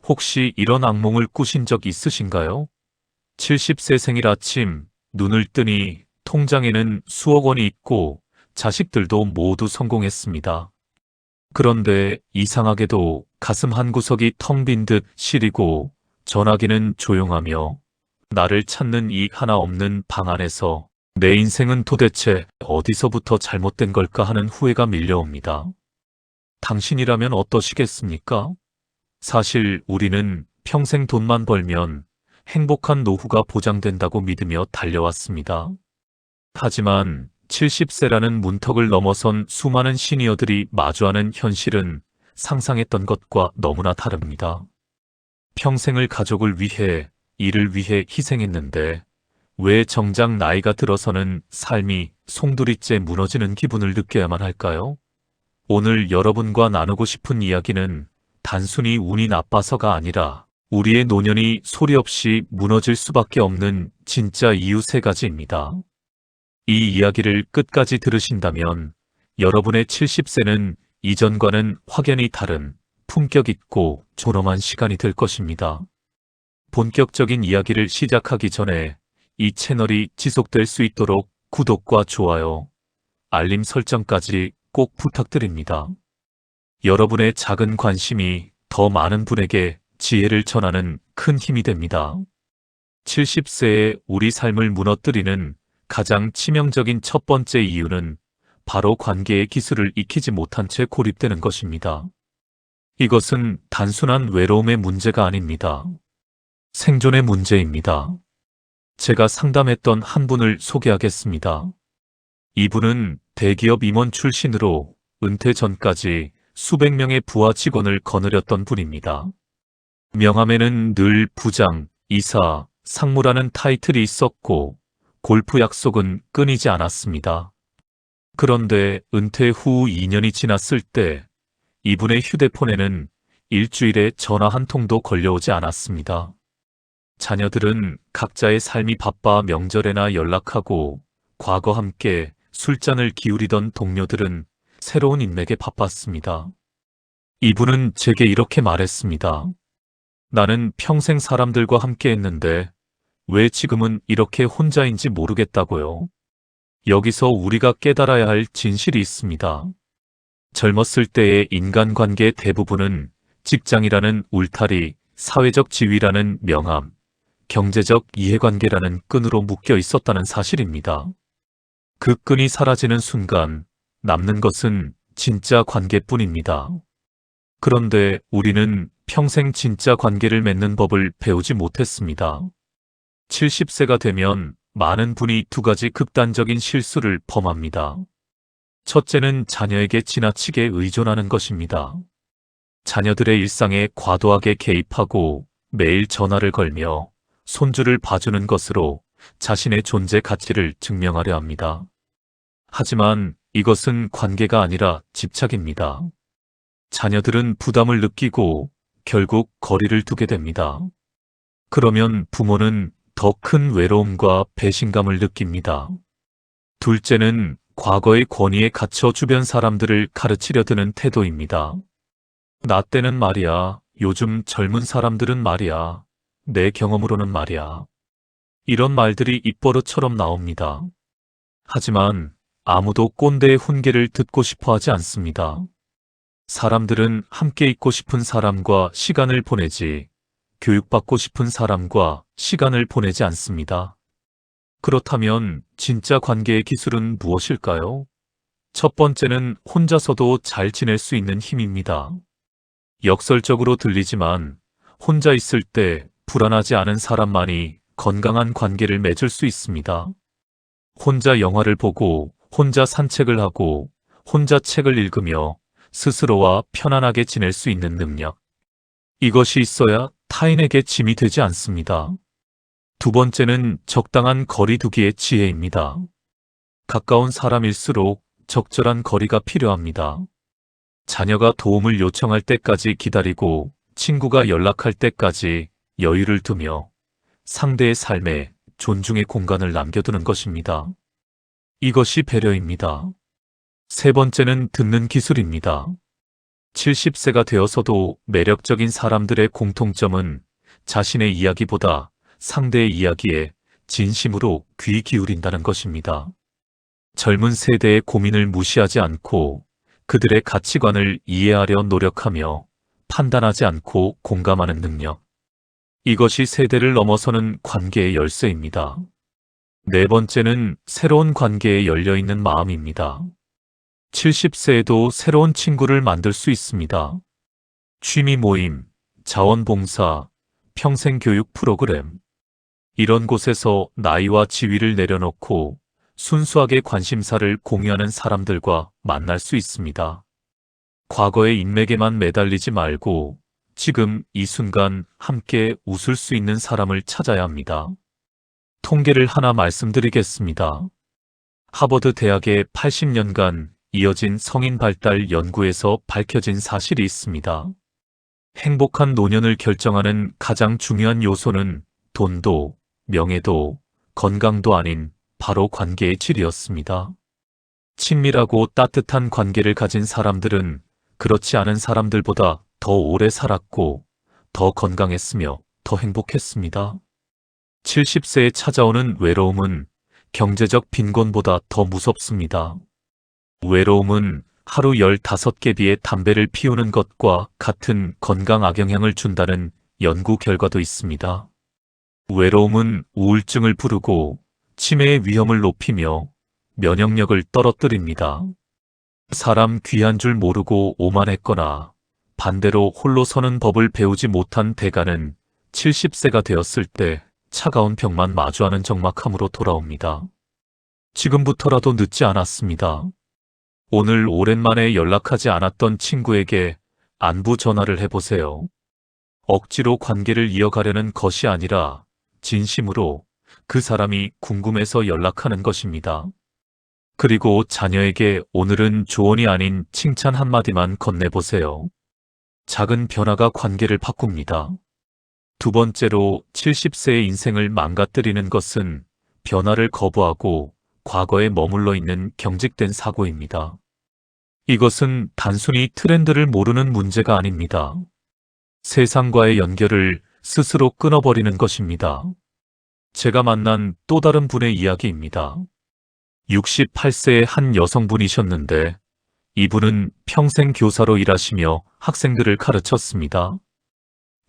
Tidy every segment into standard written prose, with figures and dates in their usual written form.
혹시 이런 악몽을 꾸신 적 있으신가요? 70세 생일 아침, 눈을 뜨니 통장에는 수억 원이 있고 자식들도 모두 성공했습니다. 그런데 이상하게도 가슴 한구석이 텅 빈 듯 시리고 전화기는 조용하며 나를 찾는 이 하나 없는 방 안에서 내 인생은 도대체 어디서부터 잘못된 걸까 하는 후회가 밀려옵니다. 당신이라면 어떠시겠습니까? 사실 우리는 평생 돈만 벌면 행복한 노후가 보장된다고 믿으며 달려왔습니다. 하지만 70세라는 문턱을 넘어선 수많은 시니어들이 마주하는 현실은 상상했던 것과 너무나 다릅니다. 평생을 가족을 위해, 일을 위해 희생했는데 왜 정작 나이가 들어서는 삶이 송두리째 무너지는 기분을 느껴야만 할까요? 오늘 여러분과 나누고 싶은 이야기는 단순히 운이 나빠서가 아니라 우리의 노년이 소리 없이 무너질 수밖에 없는 진짜 이유 세 가지입니다. 이 이야기를 끝까지 들으신다면 여러분의 70세는 이전과는 확연히 다른 품격 있고 존엄한 시간이 될 것입니다. 본격적인 이야기를 시작하기 전에 이 채널이 지속될 수 있도록 구독과 좋아요, 알림 설정까지 꼭 부탁드립니다. 여러분의 작은 관심이 더 많은 분에게 지혜를 전하는 큰 힘이 됩니다. 70세의 우리 삶을 무너뜨리는 가장 치명적인 첫 번째 이유는 바로 관계의 기술을 익히지 못한 채 고립되는 것입니다. 이것은 단순한 외로움의 문제가 아닙니다. 생존의 문제입니다. 제가 상담했던 한 분을 소개하겠습니다. 이분은 대기업 임원 출신으로 은퇴 전까지 수백 명의 부하 직원을 거느렸던 분입니다. 명함에는 늘 부장, 이사, 상무라는 타이틀이 있었고 골프 약속은 끊이지 않았습니다. 그런데 은퇴 후 2년이 지났을 때 이분의 휴대폰에는 일주일에 전화 한 통도 걸려오지 않았습니다. 자녀들은 각자의 삶이 바빠 명절에나 연락하고 과거 함께 술잔을 기울이던 동료들은 새로운 인맥에 바빴습니다. 이분은 제게 이렇게 말했습니다. 나는 평생 사람들과 함께 했는데 왜 지금은 이렇게 혼자인지 모르겠다고요. 여기서 우리가 깨달아야 할 진실이 있습니다. 젊었을 때의 인간관계의 대부분은 직장이라는 울타리, 사회적 지위라는 명함, 경제적 이해관계라는 끈으로 묶여 있었다는 사실입니다. 그 끈이 사라지는 순간 남는 것은 진짜 관계뿐입니다. 그런데 우리는 평생 진짜 관계를 맺는 법을 배우지 못했습니다. 70세가 되면 많은 분이 두 가지 극단적인 실수를 범합니다. 첫째는 자녀에게 지나치게 의존하는 것입니다. 자녀들의 일상에 과도하게 개입하고 매일 전화를 걸며 손주를 봐주는 것으로 자신의 존재 가치를 증명하려 합니다. 하지만 이것은 관계가 아니라 집착입니다. 자녀들은 부담을 느끼고 결국 거리를 두게 됩니다. 그러면 부모는 더 큰 외로움과 배신감을 느낍니다. 둘째는 과거의 권위에 갇혀 주변 사람들을 가르치려 드는 태도입니다. 나 때는 말이야, 요즘 젊은 사람들은 말이야, 내 경험으로는 말이야. 이런 말들이 입버릇처럼 나옵니다. 하지만 아무도 꼰대의 훈계를 듣고 싶어 하지 않습니다. 사람들은 함께 있고 싶은 사람과 시간을 보내지, 교육받고 싶은 사람과 시간을 보내지 않습니다. 그렇다면 진짜 관계의 기술은 무엇일까요? 첫 번째는 혼자서도 잘 지낼 수 있는 힘입니다. 역설적으로 들리지만 혼자 있을 때 불안하지 않은 사람만이 건강한 관계를 맺을 수 있습니다. 혼자 영화를 보고, 혼자 산책을 하고, 혼자 책을 읽으며 스스로와 편안하게 지낼 수 있는 능력. 이것이 있어야 타인에게 짐이 되지 않습니다. 두 번째는 적당한 거리 두기의 지혜입니다. 가까운 사람일수록 적절한 거리가 필요합니다. 자녀가 도움을 요청할 때까지 기다리고 친구가 연락할 때까지 여유를 두며 상대의 삶에 존중의 공간을 남겨두는 것입니다. 이것이 배려입니다. 세 번째는 듣는 기술입니다. 70세가 되어서도 매력적인 사람들의 공통점은 자신의 이야기보다 상대의 이야기에 진심으로 귀 기울인다는 것입니다. 젊은 세대의 고민을 무시하지 않고 그들의 가치관을 이해하려 노력하며 판단하지 않고 공감하는 능력. 이것이 세대를 넘어서는 관계의 열쇠입니다. 네 번째는 새로운 관계에 열려있는 마음입니다. 70세에도 새로운 친구를 만들 수 있습니다. 취미 모임, 자원봉사, 평생교육 프로그램. 이런 곳에서 나이와 지위를 내려놓고 순수하게 관심사를 공유하는 사람들과 만날 수 있습니다. 과거의 인맥에만 매달리지 말고 지금 이 순간 함께 웃을 수 있는 사람을 찾아야 합니다. 통계를 하나 말씀드리겠습니다. 하버드 대학의 80년간 이어진 성인 발달 연구에서 밝혀진 사실이 있습니다. 행복한 노년을 결정하는 가장 중요한 요소는 돈도, 명예도, 건강도 아닌 바로 관계의 질이었습니다. 친밀하고 따뜻한 관계를 가진 사람들은 그렇지 않은 사람들보다 더 오래 살았고, 더 건강했으며 더 행복했습니다. 70세에 찾아오는 외로움은 경제적 빈곤보다 더 무섭습니다. 외로움은 하루 15개비의 담배를 피우는 것과 같은 건강 악영향을 준다는 연구 결과도 있습니다. 외로움은 우울증을 부르고 치매의 위험을 높이며 면역력을 떨어뜨립니다. 사람 귀한 줄 모르고 오만했거나 반대로 홀로 서는 법을 배우지 못한 대가는 70세가 되었을 때 차가운 벽만 마주하는 적막함으로 돌아옵니다. 지금부터라도 늦지 않았습니다. 오늘 오랜만에 연락하지 않았던 친구에게 안부 전화를 해보세요. 억지로 관계를 이어가려는 것이 아니라 진심으로 그 사람이 궁금해서 연락하는 것입니다. 그리고 자녀에게 오늘은 조언이 아닌 칭찬 한마디만 건네보세요. 작은 변화가 관계를 바꿉니다. 두 번째로 70세의 인생을 망가뜨리는 것은 변화를 거부하고 과거에 머물러 있는 경직된 사고입니다. 이것은 단순히 트렌드를 모르는 문제가 아닙니다. 세상과의 연결을 스스로 끊어버리는 것입니다. 제가 만난 또 다른 분의 이야기입니다. 68세의 한 여성분이셨는데 이분은 평생 교사로 일하시며 학생들을 가르쳤습니다.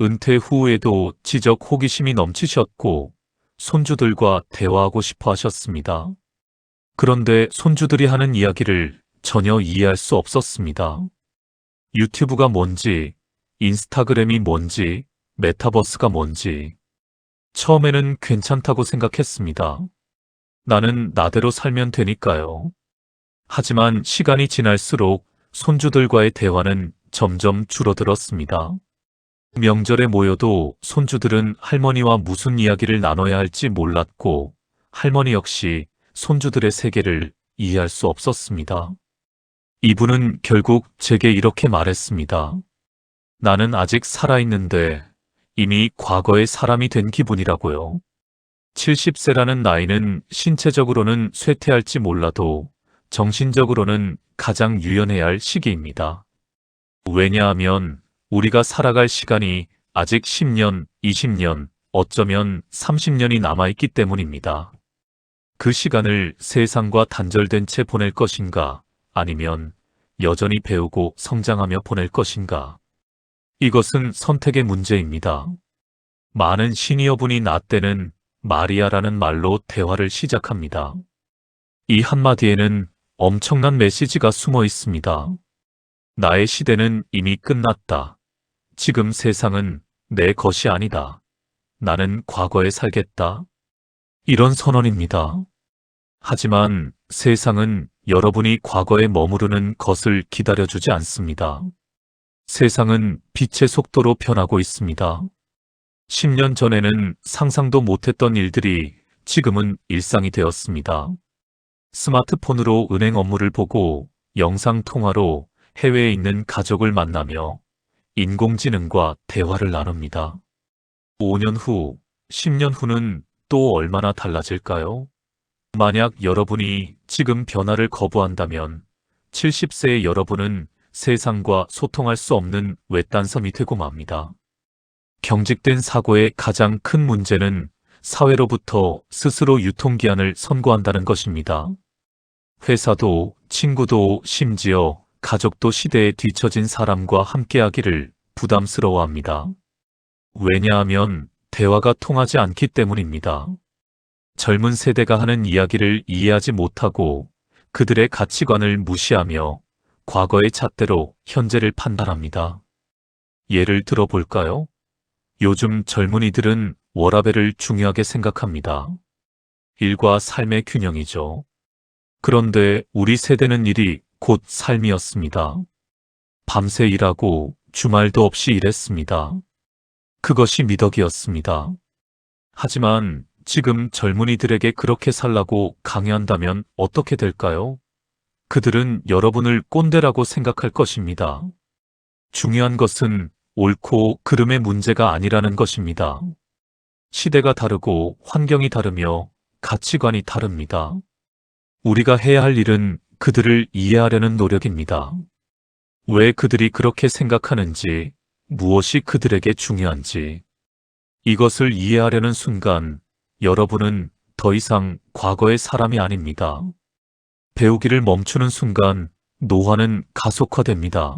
은퇴 후에도 지적 호기심이 넘치셨고 손주들과 대화하고 싶어 하셨습니다. 그런데 손주들이 하는 이야기를 전혀 이해할 수 없었습니다. 유튜브가 뭔지, 인스타그램이 뭔지, 메타버스가 뭔지. 처음에는 괜찮다고 생각했습니다. 나는 나대로 살면 되니까요. 하지만 시간이 지날수록 손주들과의 대화는 점점 줄어들었습니다. 명절에 모여도 손주들은 할머니와 무슨 이야기를 나눠야 할지 몰랐고 할머니 역시 손주들의 세계를 이해할 수 없었습니다. 이분은 결국 제게 이렇게 말했습니다. 나는 아직 살아있는데 이미 과거의 사람이 된 기분이라고요. 70세라는 나이는 신체적으로는 쇠퇴할지 몰라도 정신적으로는 가장 유연해야 할 시기입니다. 왜냐하면 우리가 살아갈 시간이 아직 10년, 20년, 어쩌면 30년이 남아있기 때문입니다. 그 시간을 세상과 단절된 채 보낼 것인가, 아니면 여전히 배우고 성장하며 보낼 것인가. 이것은 선택의 문제입니다. 많은 시니어분이 나 때는 마리아라는 말로 대화를 시작합니다. 이 한마디에는 엄청난 메시지가 숨어 있습니다. 나의 시대는 이미 끝났다. 지금 세상은 내 것이 아니다. 나는 과거에 살겠다. 이런 선언입니다. 하지만 세상은 여러분이 과거에 머무르는 것을 기다려주지 않습니다. 세상은 빛의 속도로 변하고 있습니다. 10년 전에는 상상도 못했던 일들이 지금은 일상이 되었습니다. 스마트폰으로 은행 업무를 보고 영상통화로 해외에 있는 가족을 만나며 인공지능과 대화를 나눕니다. 5년 후, 10년 후는 또 얼마나 달라질까요? 만약 여러분이 지금 변화를 거부한다면 70세의 여러분은 세상과 소통할 수 없는 외딴섬이 되고 맙니다. 경직된 사고의 가장 큰 문제는 사회로부터 스스로 유통기한을 선고한다는 것입니다. 회사도 친구도 심지어 가족도 시대에 뒤처진 사람과 함께하기를 부담스러워합니다. 왜냐하면 대화가 통하지 않기 때문입니다. 젊은 세대가 하는 이야기를 이해하지 못하고 그들의 가치관을 무시하며 과거의 잣대로 현재를 판단합니다. 예를 들어 볼까요? 요즘 젊은이들은 워라밸을 중요하게 생각합니다. 일과 삶의 균형이죠. 그런데 우리 세대는 일이 곧 삶이었습니다. 밤새 일하고 주말도 없이 일했습니다. 그것이 미덕이었습니다. 하지만 지금 젊은이들에게 그렇게 살라고 강요한다면 어떻게 될까요? 그들은 여러분을 꼰대라고 생각할 것입니다. 중요한 것은 옳고 그름의 문제가 아니라는 것입니다. 시대가 다르고 환경이 다르며 가치관이 다릅니다. 우리가 해야 할 일은 그들을 이해하려는 노력입니다. 왜 그들이 그렇게 생각하는지, 무엇이 그들에게 중요한지. 이것을 이해하려는 순간 여러분은 더 이상 과거의 사람이 아닙니다. 배우기를 멈추는 순간 노화는 가속화됩니다.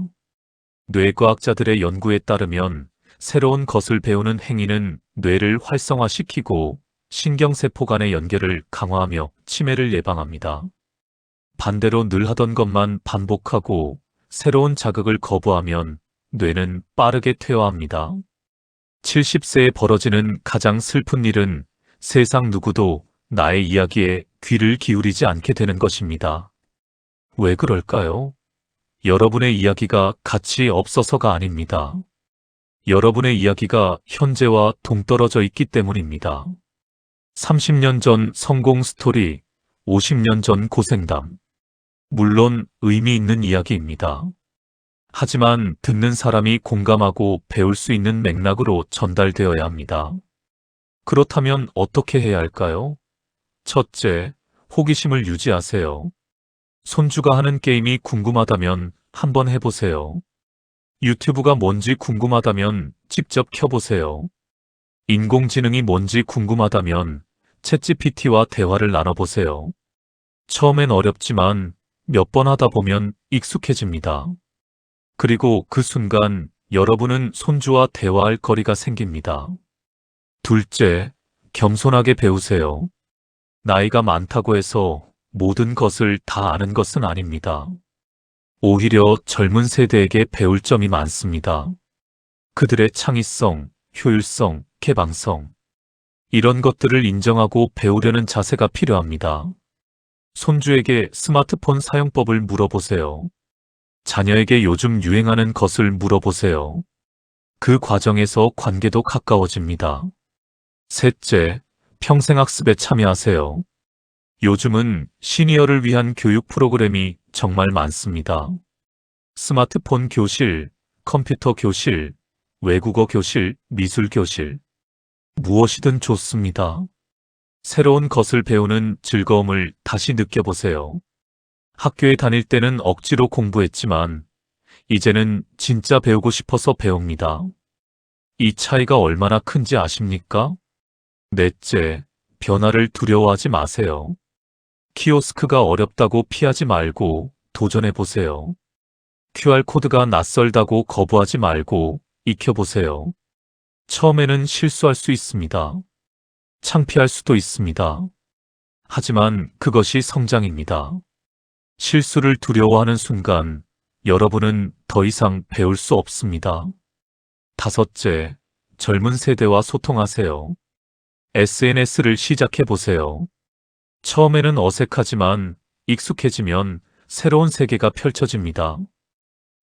뇌과학자들의 연구에 따르면 새로운 것을 배우는 행위는 뇌를 활성화시키고 신경세포 간의 연결을 강화하며 치매를 예방합니다. 반대로 늘 하던 것만 반복하고 새로운 자극을 거부하면 뇌는 빠르게 퇴화합니다. 70세에 벌어지는 가장 슬픈 일은 세상 누구도 나의 이야기에 귀를 기울이지 않게 되는 것입니다. 왜 그럴까요? 여러분의 이야기가 가치 없어서가 아닙니다. 여러분의 이야기가 현재와 동떨어져 있기 때문입니다. 30년 전 성공 스토리, 50년 전 고생담. 물론 의미 있는 이야기입니다. 하지만 듣는 사람이 공감하고 배울 수 있는 맥락으로 전달되어야 합니다. 그렇다면 어떻게 해야 할까요? 첫째, 호기심을 유지하세요. 손주가 하는 게임이 궁금하다면 한번 해보세요. 유튜브가 뭔지 궁금하다면 직접 켜보세요. 인공지능이 뭔지 궁금하다면 챗GPT와 대화를 나눠보세요. 처음엔 어렵지만 몇 번 하다 보면 익숙해집니다. 그리고 그 순간 여러분은 손주와 대화할 거리가 생깁니다. 둘째, 겸손하게 배우세요. 나이가 많다고 해서 모든 것을 다 아는 것은 아닙니다. 오히려 젊은 세대에게 배울 점이 많습니다. 그들의 창의성, 효율성, 개방성. 이런 것들을 인정하고 배우려는 자세가 필요합니다. 손주에게 스마트폰 사용법을 물어보세요. 자녀에게 요즘 유행하는 것을 물어보세요. 그 과정에서 관계도 가까워집니다. 셋째, 평생학습에 참여하세요. 요즘은 시니어를 위한 교육 프로그램이 정말 많습니다. 스마트폰 교실, 컴퓨터 교실, 외국어 교실, 미술 교실. 무엇이든 좋습니다. 새로운 것을 배우는 즐거움을 다시 느껴보세요. 학교에 다닐 때는 억지로 공부했지만 이제는 진짜 배우고 싶어서 배웁니다. 이 차이가 얼마나 큰지 아십니까? 넷째, 변화를 두려워하지 마세요. 키오스크가 어렵다고 피하지 말고 도전해보세요. QR코드가 낯설다고 거부하지 말고 익혀보세요. 처음에는 실수할 수 있습니다. 창피할 수도 있습니다. 하지만 그것이 성장입니다. 실수를 두려워하는 순간 여러분은 더 이상 배울 수 없습니다. 다섯째, 젊은 세대와 소통하세요. SNS를 시작해보세요. 처음에는 어색하지만 익숙해지면 새로운 세계가 펼쳐집니다.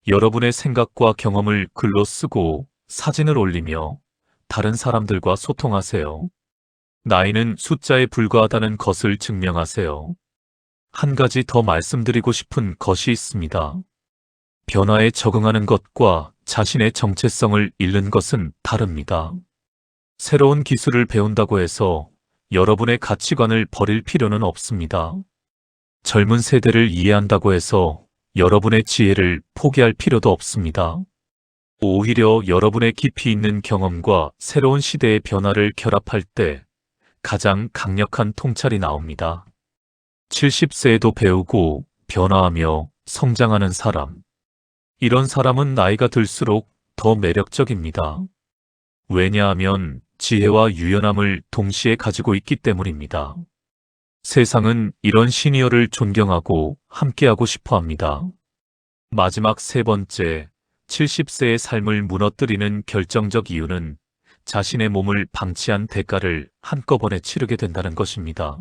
여러분의 생각과 경험을 글로 쓰고 사진을 올리며 다른 사람들과 소통하세요. 나이는 숫자에 불과하다는 것을 증명하세요. 한 가지 더 말씀드리고 싶은 것이 있습니다. 변화에 적응하는 것과 자신의 정체성을 잃는 것은 다릅니다. 새로운 기술을 배운다고 해서 여러분의 가치관을 버릴 필요는 없습니다. 젊은 세대를 이해한다고 해서 여러분의 지혜를 포기할 필요도 없습니다. 오히려 여러분의 깊이 있는 경험과 새로운 시대의 변화를 결합할 때 가장 강력한 통찰이 나옵니다. 70세에도 배우고 변화하며 성장하는 사람. 이런 사람은 나이가 들수록 더 매력적입니다. 왜냐하면 지혜와 유연함을 동시에 가지고 있기 때문입니다. 세상은 이런 시니어를 존경하고 함께하고 싶어 합니다. 마지막 세 번째, 70세의 삶을 무너뜨리는 결정적 이유는 자신의 몸을 방치한 대가를 한꺼번에 치르게 된다는 것입니다.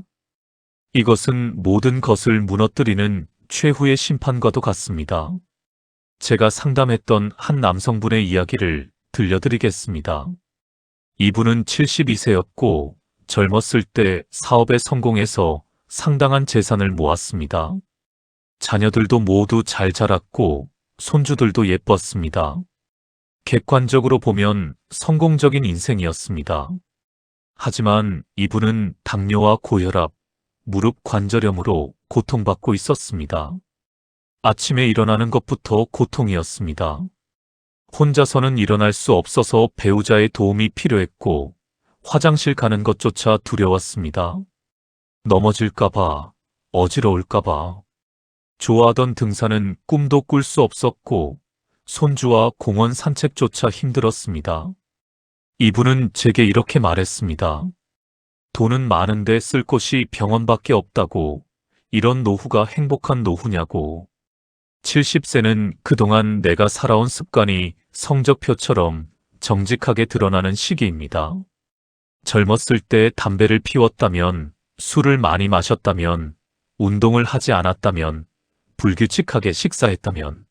이것은 모든 것을 무너뜨리는 최후의 심판과도 같습니다. 제가 상담했던 한 남성분의 이야기를 들려드리겠습니다. 이분은 72세였고 젊었을 때 사업에 성공해서 상당한 재산을 모았습니다. 자녀들도 모두 잘 자랐고 손주들도 예뻤습니다. 객관적으로 보면 성공적인 인생이었습니다. 하지만 이분은 당뇨와 고혈압, 무릎 관절염으로 고통받고 있었습니다. 아침에 일어나는 것부터 고통이었습니다. 혼자서는 일어날 수 없어서 배우자의 도움이 필요했고 화장실 가는 것조차 두려웠습니다. 넘어질까봐, 어지러울까봐. 좋아하던 등산은 꿈도 꿀 수 없었고 손주와 공원 산책조차 힘들었습니다. 이분은 제게 이렇게 말했습니다. 돈은 많은데 쓸 곳이 병원밖에 없다고. 이런 노후가 행복한 노후냐고. 70세는 그동안 내가 살아온 습관이 성적표처럼 정직하게 드러나는 시기입니다. 젊었을 때 담배를 피웠다면, 술을 많이 마셨다면, 운동을 하지 않았다면, 불규칙하게 식사했다면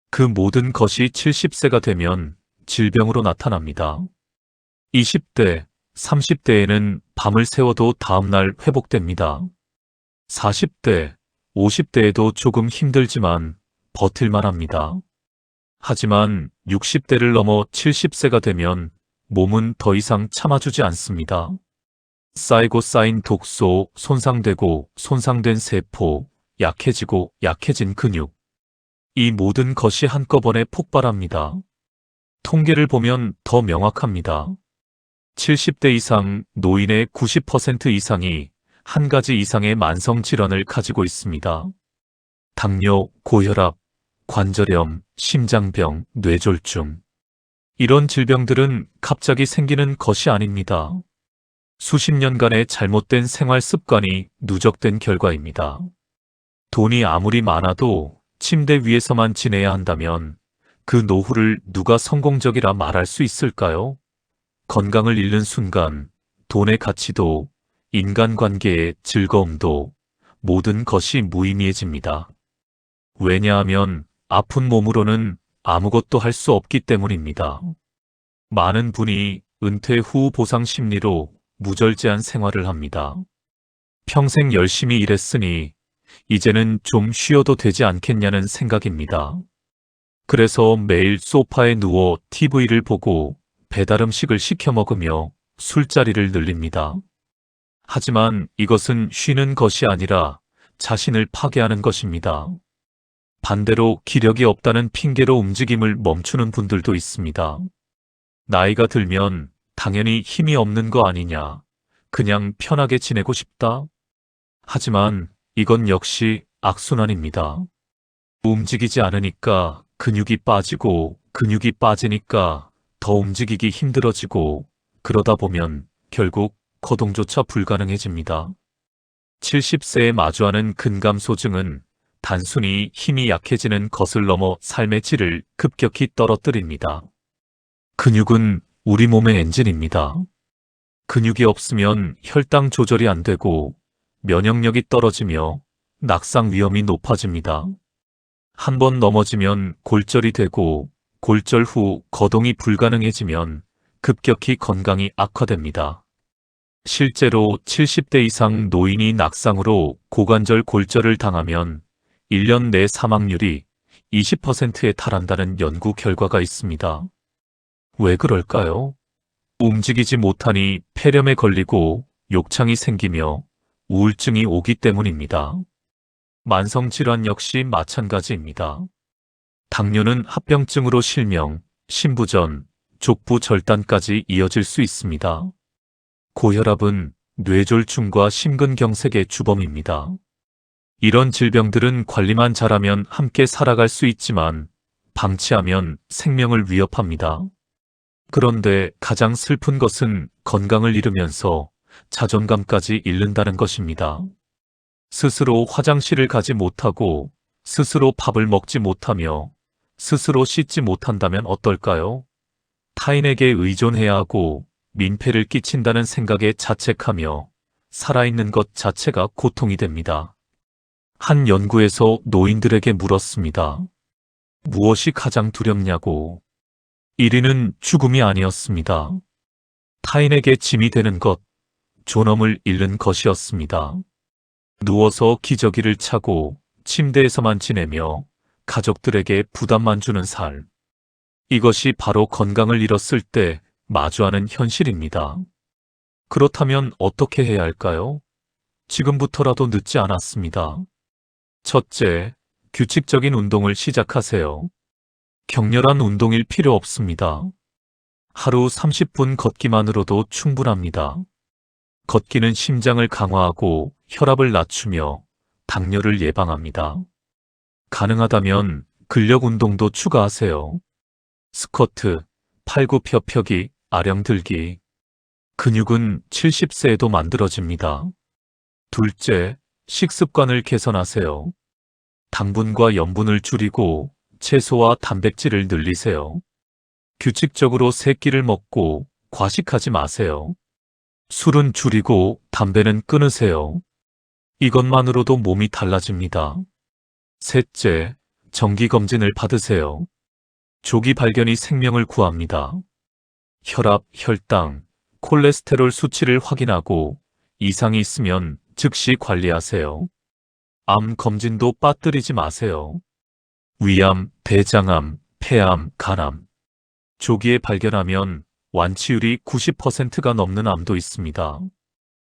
그 모든 것이 70세가 되면 질병으로 나타납니다. 20대, 30대에는 밤을 새워도 다음날 회복됩니다. 40대, 50대에도 조금 힘들지만 버틸만 합니다. 하지만 60대를 넘어 70세가 되면 몸은 더 이상 참아주지 않습니다. 쌓이고 쌓인 독소, 손상되고 손상된 세포, 약해지고 약해진 근육. 이 모든 것이 한꺼번에 폭발합니다. 통계를 보면 더 명확합니다. 70대 이상 노인의 90% 이상이 한 가지 이상의 만성 질환을 가지고 있습니다. 당뇨, 고혈압, 관절염, 심장병, 뇌졸중. 이런 질병들은 갑자기 생기는 것이 아닙니다. 수십 년간의 잘못된 생활 습관이 누적된 결과입니다. 돈이 아무리 많아도 침대 위에서만 지내야 한다면 그 노후를 누가 성공적이라 말할 수 있을까요? 건강을 잃는 순간 돈의 가치도 인간관계의 즐거움도 모든 것이 무의미해집니다. 왜냐하면 아픈 몸으로는 아무것도 할 수 없기 때문입니다. 많은 분이 은퇴 후 보상 심리로 무절제한 생활을 합니다. 평생 열심히 일했으니 이제는 좀 쉬어도 되지 않겠냐는 생각입니다. 그래서 매일 소파에 누워 TV를 보고 배달 음식을 시켜 먹으며 술자리를 늘립니다. 하지만 이것은 쉬는 것이 아니라 자신을 파괴하는 것입니다. 반대로 기력이 없다는 핑계로 움직임을 멈추는 분들도 있습니다. 나이가 들면 당연히 힘이 없는 거 아니냐, 그냥 편하게 지내고 싶다. 하지만 이건 역시 악순환입니다. 움직이지 않으니까 근육이 빠지고 근육이 빠지니까 더 움직이기 힘들어지고 그러다 보면 결국 거동조차 불가능해집니다. 70세에 마주하는 근감소증은 단순히 힘이 약해지는 것을 넘어 삶의 질을 급격히 떨어뜨립니다. 근육은 우리 몸의 엔진입니다. 근육이 없으면 혈당 조절이 안 되고 면역력이 떨어지며 낙상 위험이 높아집니다. 한 번 넘어지면 골절이 되고 골절 후 거동이 불가능해지면 급격히 건강이 악화됩니다. 실제로 70대 이상 노인이 낙상으로 고관절 골절을 당하면 1년 내 사망률이 20%에 달한다는 연구 결과가 있습니다. 왜 그럴까요? 움직이지 못하니 폐렴에 걸리고 욕창이 생기며 우울증이 오기 때문입니다. 만성질환 역시 마찬가지입니다. 당뇨는 합병증으로 실명, 심부전, 족부 절단까지 이어질 수 있습니다. 고혈압은 뇌졸중과 심근경색의 주범입니다. 이런 질병들은 관리만 잘하면 함께 살아갈 수 있지만 방치하면 생명을 위협합니다. 그런데 가장 슬픈 것은 건강을 잃으면서 자존감까지 잃는다는 것입니다. 스스로 화장실을 가지 못하고 스스로 밥을 먹지 못하며 스스로 씻지 못한다면 어떨까요? 타인에게 의존해야 하고 민폐를 끼친다는 생각에 자책하며 살아있는 것 자체가 고통이 됩니다. 한 연구에서 노인들에게 물었습니다. 무엇이 가장 두렵냐고. 1위는 죽음이 아니었습니다. 타인에게 짐이 되는 것, 존엄을 잃는 것이었습니다. 누워서 기저귀를 차고 침대에서만 지내며 가족들에게 부담만 주는 삶. 이것이 바로 건강을 잃었을 때 마주하는 현실입니다. 그렇다면 어떻게 해야 할까요? 지금부터라도 늦지 않았습니다. 첫째, 규칙적인 운동을 시작하세요. 격렬한 운동일 필요 없습니다. 하루 30분 걷기만으로도 충분합니다. 걷기는 심장을 강화하고 혈압을 낮추며 당뇨를 예방합니다. 가능하다면 근력 운동도 추가하세요. 스쿼트, 팔굽혀펴기, 아령 들기. 근육은 70세에도 만들어집니다. 둘째, 식습관을 개선하세요. 당분과 염분을 줄이고 채소와 단백질을 늘리세요. 규칙적으로 3끼를 먹고 과식하지 마세요. 술은 줄이고 담배는 끊으세요. 이것만으로도 몸이 달라집니다. 셋째, 정기검진을 받으세요. 조기 발견이 생명을 구합니다. 혈압, 혈당, 콜레스테롤 수치를 확인하고 이상이 있으면 즉시 관리하세요. 암 검진도 빠뜨리지 마세요. 위암, 대장암, 폐암, 간암. 조기에 발견하면 완치율이 90%가 넘는 암도 있습니다.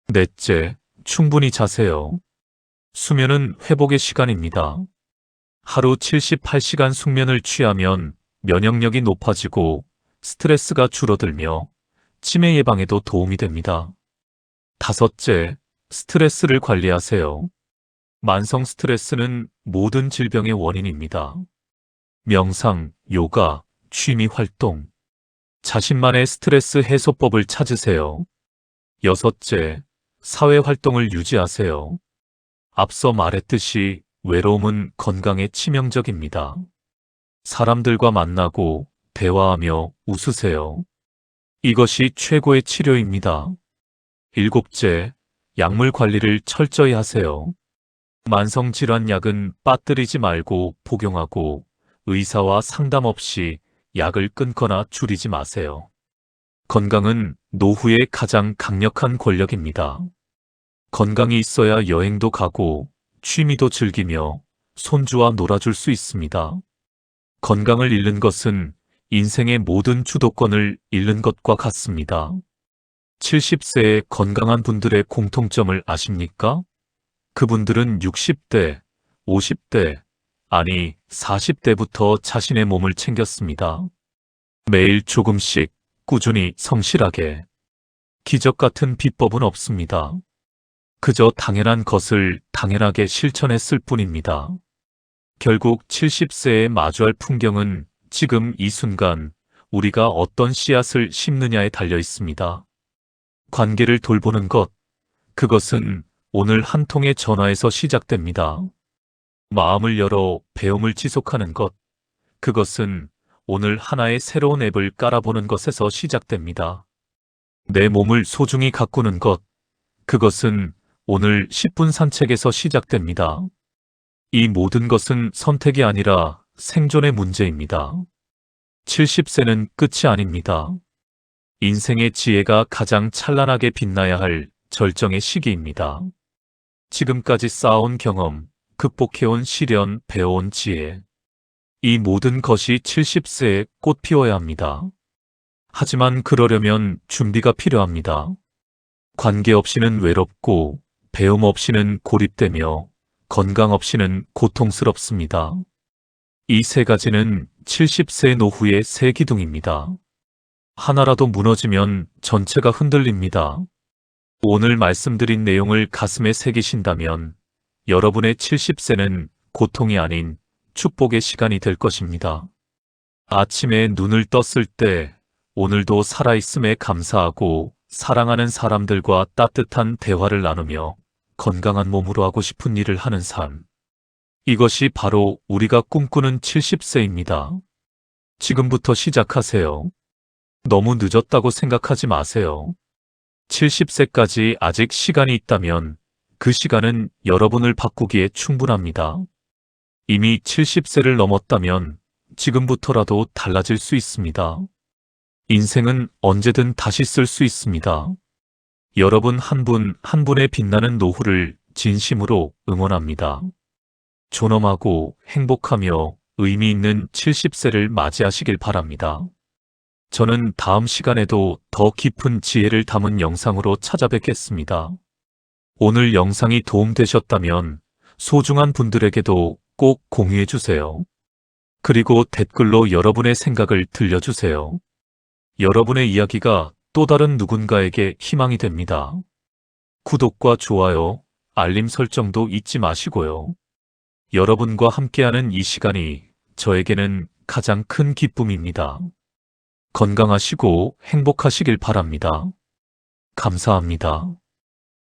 넷째, 충분히 자세요. 수면은 회복의 시간입니다. 하루 78시간 숙면을 취하면 면역력이 높아지고 스트레스가 줄어들며 치매 예방에도 도움이 됩니다. 다섯째, 스트레스를 관리하세요. 만성 스트레스는 모든 질병의 원인입니다. 명상, 요가, 취미 활동. 자신만의 스트레스 해소법을 찾으세요. 여섯째, 사회 활동을 유지하세요. 앞서 말했듯이 외로움은 건강에 치명적입니다. 사람들과 만나고 대화하며 웃으세요. 이것이 최고의 치료입니다. 일곱째, 약물 관리를 철저히 하세요. 만성질환 약은 빠뜨리지 말고 복용하고 의사와 상담 없이 약을 끊거나 줄이지 마세요. 건강은 노후의 가장 강력한 권력입니다. 건강이 있어야 여행도 가고 취미도 즐기며 손주와 놀아줄 수 있습니다. 건강을 잃는 것은 인생의 모든 주도권을 잃는 것과 같습니다. 70세의 건강한 분들의 공통점을 아십니까? 그분들은 60대, 50대, 아니 40대부터 자신의 몸을 챙겼습니다. 매일 조금씩 꾸준히 성실하게. 기적 같은 비법은 없습니다. 그저 당연한 것을 당연하게 실천했을 뿐입니다. 결국 70세에 마주할 풍경은 지금 이 순간 우리가 어떤 씨앗을 심느냐에 달려 있습니다. 관계를 돌보는 것, 그것은 오늘 한 통의 전화에서 시작됩니다. 마음을 열어 배움을 지속하는 것, 그것은 오늘 하나의 새로운 앱을 깔아보는 것에서 시작됩니다. 내 몸을 소중히 가꾸는 것, 그것은 오늘 10분 산책에서 시작됩니다. 이 모든 것은 선택이 아니라 생존의 문제입니다. 70세는 끝이 아닙니다. 인생의 지혜가 가장 찬란하게 빛나야 할 절정의 시기입니다. 지금까지 쌓아온 경험, 극복해온 시련, 배워온 지혜. 이 모든 것이 70세에 꽃 피워야 합니다. 하지만 그러려면 준비가 필요합니다. 관계 없이는 외롭고 배움 없이는 고립되며 건강 없이는 고통스럽습니다. 이 세 가지는 70세 노후의 세 기둥입니다. 하나라도 무너지면 전체가 흔들립니다. 오늘 말씀드린 내용을 가슴에 새기신다면 여러분의 70세는 고통이 아닌 축복의 시간이 될 것입니다. 아침에 눈을 떴을 때 오늘도 살아있음에 감사하고 사랑하는 사람들과 따뜻한 대화를 나누며 건강한 몸으로 하고 싶은 일을 하는 삶. 이것이 바로 우리가 꿈꾸는 70세입니다. 지금부터 시작하세요. 너무 늦었다고 생각하지 마세요. 70세까지 아직 시간이 있다면 그 시간은 여러분을 바꾸기에 충분합니다. 이미 70세를 넘었다면 지금부터라도 달라질 수 있습니다. 인생은 언제든 다시 쓸 수 있습니다. 여러분 한 분 한 분의 빛나는 노후를 진심으로 응원합니다. 존엄하고 행복하며 의미 있는 70세를 맞이하시길 바랍니다. 저는 다음 시간에도 더 깊은 지혜를 담은 영상으로 찾아뵙겠습니다. 오늘 영상이 도움되셨다면 소중한 분들에게도 꼭 공유해주세요. 그리고 댓글로 여러분의 생각을 들려주세요. 여러분의 이야기가 또 다른 누군가에게 희망이 됩니다. 구독과 좋아요, 알림 설정도 잊지 마시고요. 여러분과 함께하는 이 시간이 저에게는 가장 큰 기쁨입니다. 건강하시고 행복하시길 바랍니다. 감사합니다.